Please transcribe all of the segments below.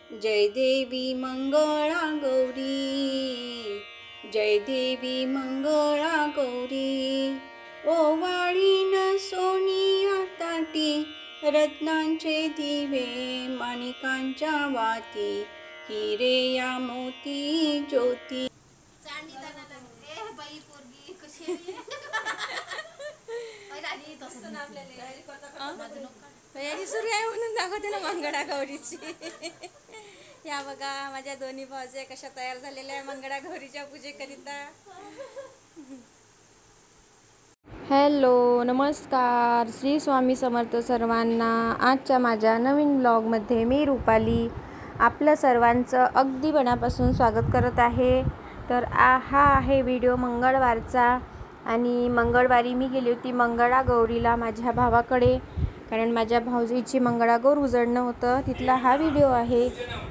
जय देवी मंगळा गौरी, जय देवी मंगळा गौरी। ओवाळीन सोनिया ताटी, रत्नांचे दिवे माणिकांच्या वाती, हिरे या मोती ज्योती। तयारी सुरू आहे म्हणून दाखवते ना मंगळा गौरीची। या बघा माझ्या दोन्ही भावजे कशा तयार झालेल्या आहे मंगळा गौरीच्या पूजेकरिता। हॅलो, नमस्कार, श्री स्वामी समर्थ सर्वांना। आजच्या माझ्या नवीन ब्लॉगमध्ये मी रुपाली आपलं सर्वांचं अगदी मनापासून स्वागत करत आहे। तर हा आहे व्हिडिओ मंगळवारचा आणि मंगळवारी मी गेली होती मंगळा गौरीला माझ्या भावाकडे, कारण माझ्या भाऊजीची मंगळागौर उजळणं होतं, तिथला हा व्हिडिओ आहे।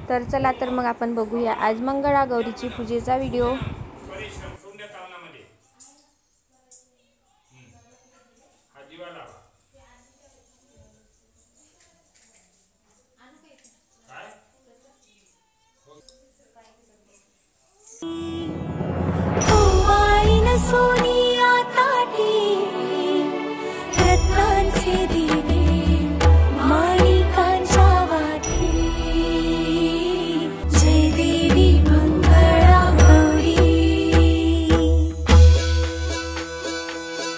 तर चला तर मग आपण बघूया आज मंगळा गौरीची पूजेचा व्हिडिओ। सोनिया ताटी, रत्नांचे दिवे माणिकांच्या वाती, जय देवी मंगळा गौरी।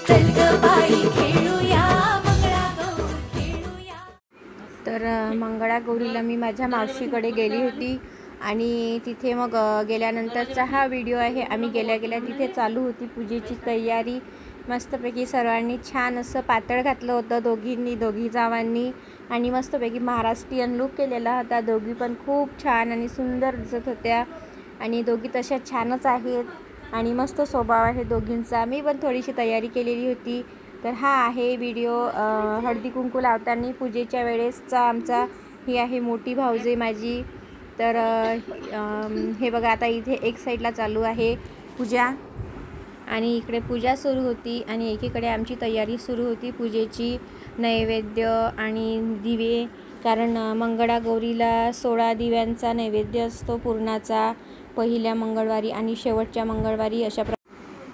चल ग बाई खेळूया मंगळा गौर खेळूया। तर मंगळा गौरीला मी माझ्या मावशीकडे गेली होती आणि तिथे मग गेल्यानंतरचा हा व्हिडिओ आहे। आम्ही गेल्या तिथे चालू होती पूजेची तयारी। मस्तपैकी सर्वांनी छान असं पातळ घातलं होतं दोघी जावांनी आणि मस्तपैकी महाराष्ट्रीयन लुक केलेला होता। दोघी पण खूप छान आणि सुंदर दिसत होत्या आणि दोघी तशा छानच आहेत आणि मस्त स्वभाव आहे दोघींचा। मी पण थोडीशी तयारी केलेली होती। तर हा आहे व्हिडिओ हळदी कुंकू लावताना पूजेच्या वेळेसचा आमचा। ही आहे मोठी भाऊजे माझी। तर हे बघा आता इथे एक साईडला चालू आहे पूजा आणि इकडे पूजा सुरू होती आणि एकीकडे आमची तयारी सुरू होती पूजेची, नैवेद्य आणि दिवे, कारण मंगळा गौरीला 16 दिव्यांचा नैवेद्य असतो पूर्णाचा पहिल्या मंगळवारी आणि शेवटच्या मंगळवारी अशा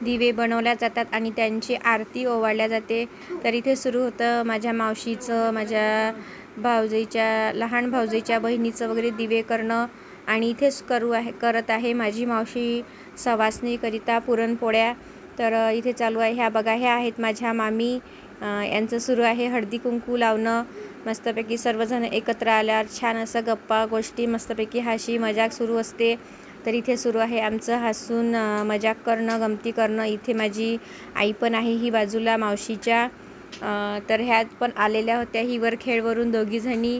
दिवे बनवल्या जातात आणि त्यांची आरती ओवाळल्या जाते। तर इथे सुरू होतं माझ्या मावशीचं, माझ्या भाऊजीच्या लहान भाऊजीच्या बहिणीचं वगैरे दिवे करणं आणि इथेच करत आहे माझी मावशी सवासणीकरिता पुरणपोळ्या। तर इथे चालू आहे, ह्या बघा ह्या आहेत माझ्या मामी, यांचं सुरू आहे हळदी कुंकू लावणं। मस्तपैकी सर्वजण एकत्र आल्यावर छान असं गप्पा गोष्टी मस्तपैकी हाशी मजाक सुरू असते। तर इथे सुरू आहे आमचं हसून मजाक करणं, गमती करणं। इथे माझी आई पण आहे ही बाजूला मावशीच्या, तर ह्यात पण आलेल्या होत्या ही वरखेडवरून दोघीजणी।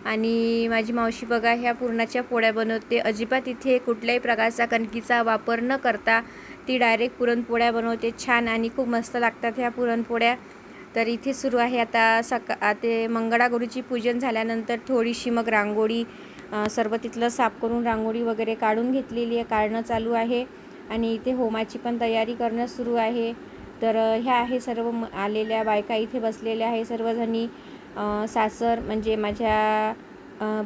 आणि माझी मावशी बघा ह्या पुरणाच्या पोळ्या बनवते, अजिबात इथे कुठल्याही प्रकारचा कणकीचा वापर न करता ती डायरेक्ट पुरणपोळ्या बनवते छान आणि खूप मस्त लागतात ह्या पुरणपोळ्या। तर इथे सुरू आहे आता ते मंगळागौरीची पूजन झाल्यानंतर थोडीशी मग रांगोळी, सर्व तिथलं साफ करून रांगोळी वगैरे काढून घेतलेली आहे, काढणं चालू आहे आणि इथे होमाची पण तयारी करणं सुरू आहे। तर ह्या आहे सर्व आलेल्या बायका इथे बसलेल्या आहे सर्वजणी। सासर म्हणजे माझ्या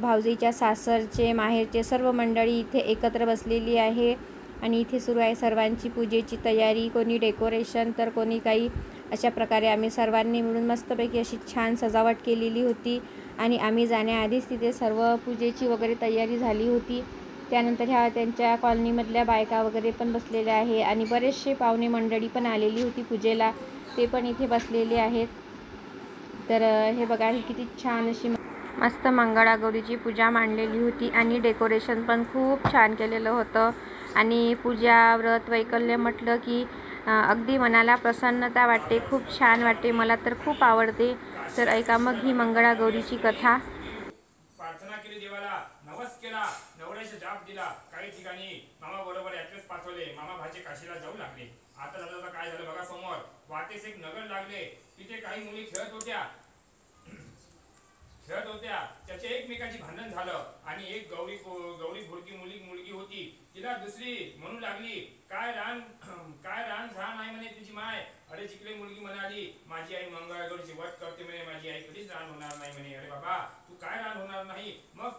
भाऊजीच्या सासरचे माहेरचे सर्व मंडळी इथे एकत्र बसलेली आहे आणि इथे सुरू आहे सर्वांची पूजेची तयारी, कोणी डेकोरेशन तर कोणी काही। अशा प्रकारे आम्ही सर्वांनी मिळून मस्तपैकी अशी छान सजावट केलेली होती आणि आम्ही जाण्याआधीच तिथे सर्व पूजेची वगैरे तयारी झाली होती। त्यानंतर ह्या त्यांच्या कॉलनीमधल्या बायका वगैरे पण बसलेल्या आहे आणि बरेचसे पाहुणे मंडळी पण आलेली होती पूजेला, ते पण इथे बसलेले आहेत। तर हे बघा ही किती छान अशी मस्त मंगळागौरीची पूजा मांडलेली होती आणि डेकोरेशन पण खूप छान केलेलं होतं आणि पूजा व्रत वैकल्य म्हटलं की अगदी मनाला प्रसन्नता वाटते, खूप छान वाटते, मला तर खूप आवडते। तर ऐका मग ही मंगळागौरीची कथा। प्रार्थना केली देवाला, नवस केला, नवऱ्याचा जाप दिला, काही ठिकाणी मामा बरोबर ऍड्रेस पाठवले, मामा भाचे काशीला जाऊ लागले। आता दादा काय झालं बघा, समोर वाटेस एक नगर लागले, तिथे काही मुली खेळत होत्या। खेळत होत्या त्याचे एकमेकांची भांडण झालं आणि एक गौरी भुरकी मुलगी होती तिला दुसरी म्हणू लागली काय रान झाड नाही म्हणे तुझी माय. अरे चिकले मुलगी म्हणाली माझी आई मंगळागौरीची वट करते म्हणे माझी आई कधीच रान होणार नाही म्हणे. अरे बाबा तू काय रान होणार नाही. मग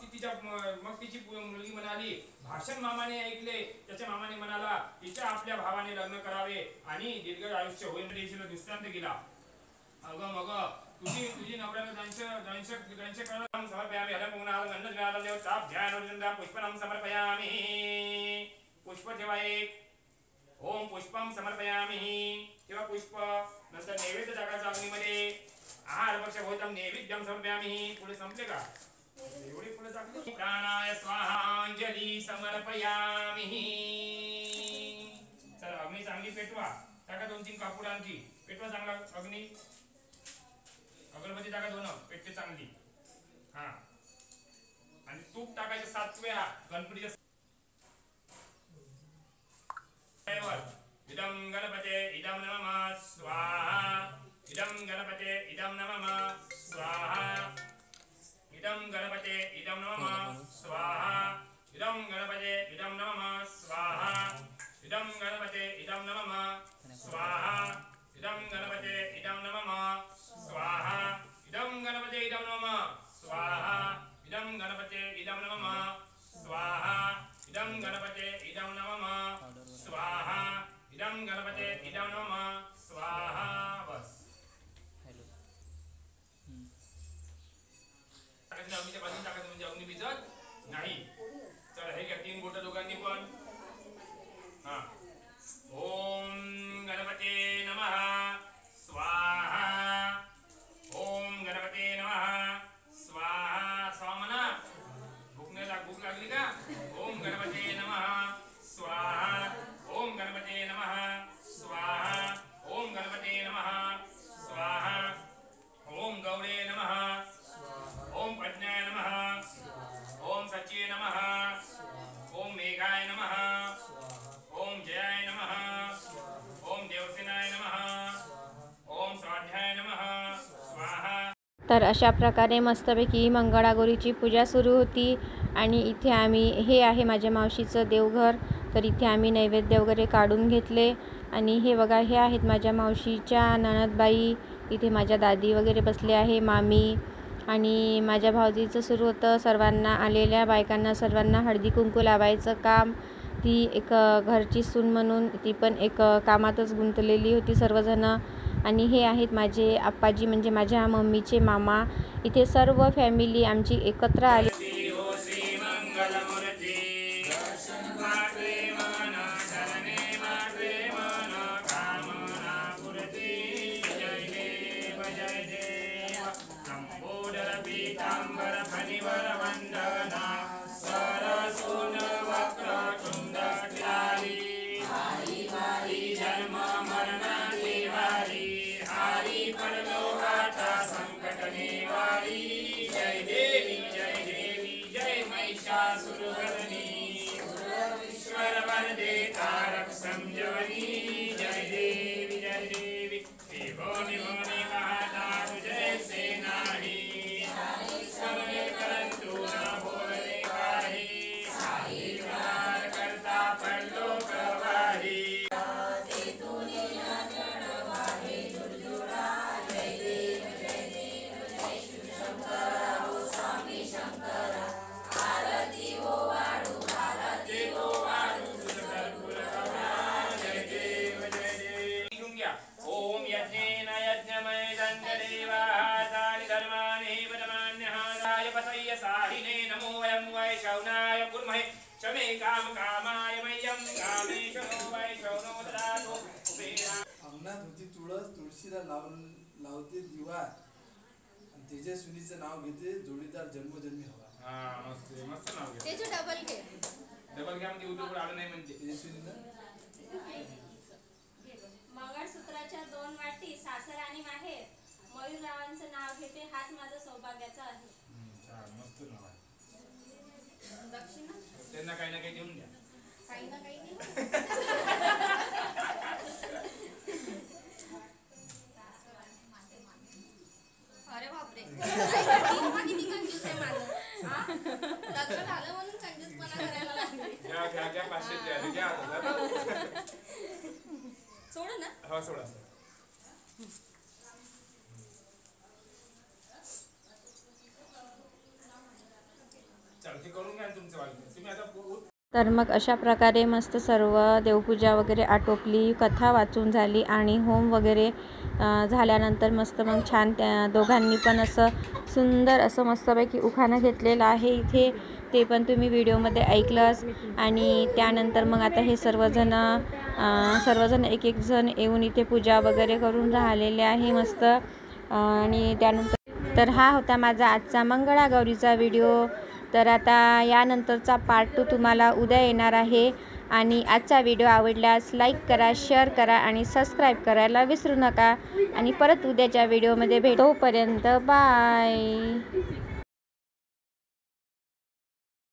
तिची मुलगी म्हणाली भाषण मामाने ऐकले. त्याच्या मामाने म्हणाला तिच्या आपल्या भावाने लग्न करावे आणि दीर्घ आयुष्य होईल. दृष्टांत गेला मग तुझी नवऱ्यानं त्यांचे करणं समर्पयामी हरपुनाल गंध ज्वाला देव ताप ध्यान अर्जुनदा पुष्पम समर्पयामी. पुष्प ठेवा एक. ओम पुष्पम समर्पयामी. तेव्हा पुष्प नंतर नैवेद्य टाकायचा अग्नीमध्ये. आहार पक्ष भोजन नैवेद्यम समर्पयामी. पुढे संपले का एवढी पुढे टाकली. प्राणाय स्वाहांजली समर्पयामी. चला अग्नी चांगली पेटवा. टाका 2-3 कापूर आणखी पेटवा चांगला अग्नी. अगरबत्ती टाका 2 पेटते चांगली. हा आणि तूप टाकायचं 7 वेळा गणपतीच्या इदं गणपते इदं नमः स्वाहा. इदं गणपते इदं नमः स्वाहा. इदं गणपते इदं नमः स्वाहा. इदं गणपते इदं नमः स्वाहा. इदं गणपते इदं नमः स्वाहा. इदं गणपते इदं नमः स्वाहा. इदं गणपते इदं नमः स्वाहा. इदं गणपते इदं नमः स्वाहा. इदं गणपते इदं नमः स्वाहा. इदं गणपते इदं नमः स्वाहा. बस अग्नीच्या बाजून टाकायचं म्हणजे अग्नी भिजत नाही. चला हे घ्या 3 बोटं दोघांनी पण. हा ओम गणपते नमः स्वाहा. ओम गणपते नमः स्वाहा. स्वामना भूक लागली का. ओम गणपते नमः स्वाहा. ओम गणपते नमः स्वाहा. ओम गणपते नमः स्वाहा. ओम गौरे नमः. ओम प्रज्ञाय नमः. ओम सच्चे नमः. ओम मेघाय नमः. ओम जयाय नमः. ओम देवसेनाय नमः. ओम स्वाध्याय नमः स्वाहा. तर अशा प्रकारे मस्तपैकी मंगळागौरीची पूजा सुरू होती. आणि इथे हे आहे माझ्या मावशीचं देवघर. तर इथे आम्ही नैवेद्य वगैरे काढून घेतले. आणि हे बघा हे आहेत माझ्या मावशीच्या नणदबाई. इथे माझ्या दादी वगैरे बसले आहे मामी. आणि माझ्या भावजीचं सुरू होतं सर्वांना आलेल्या बायकांना सर्वांना हळदी कुंकू लावायचं काम. ती एक घरची सून म्हणून ती पण एक कामातच गुंतलेली होती सर्वजणं. आणि हे आहेत माझे आप्पाजी म्हणजे माझ्या मम्मीचे मामा. इथे सर्व फॅमिली आमची एकत्र आली. अंगणात होती तुळस तुळशीला लावते दिवा आणि त्याच्या सुनीचं नाव घेते जोडीदार जन्मजन्मी हवा. मस्त नाव घे. त्याचं डबल घे म्हणजे उद्योग आलं नाही म्हणजे त्याच्या सुनीला मंगळसूत्राच्या 2 वाटी सासर आणि माहेर. मयूररावांचं नाव घेते हाच माझा सौभाग्याचा आहे. मस्त नाव आहे. दक्षिणा त्यांना काही ना काही देऊन द्या. काही ना काही नाही. अरे बापरे लग्न झालं म्हणून कंजूसपणा करायला लागली. घ्या 500 घ्या. सोडू ना. हो सोडा. चालते करून घ्या तुमचं वालं. तुम्ही आता तर मग अशा प्रकारे मस्त सर्व देवपूजा वगैरे आटोपली, कथा वाचून झाली आणि होम वगैरे झाल्यानंतर मस्त मग छान त्या दोघांनी पण असं सुंदर असं मस्तपैकी उखाणं घेतलेलं आहे इथे. ते पण तुम्ही व्हिडिओमध्ये ऐकलंच. आणि त्यानंतर मग आता हे सर्वजण एक जण येऊन इथे पूजा वगैरे करून राहिलेले आहे मस्त. आणि त्यानंतर तर हा होता माझा आजचा मंगळागौरीचा व्हिडिओ. तर आता यानंतरचा पार्ट 2 तुम्हाला उद्या येणार आहे. आणि आजचा व्हिडिओ आवडल्यास लाईक करा, शेअर करा आणि सबस्क्राईब करायला विसरू नका. आणि परत उद्याच्या व्हिडिओमध्ये भेटू. तोपर्यंत बाय.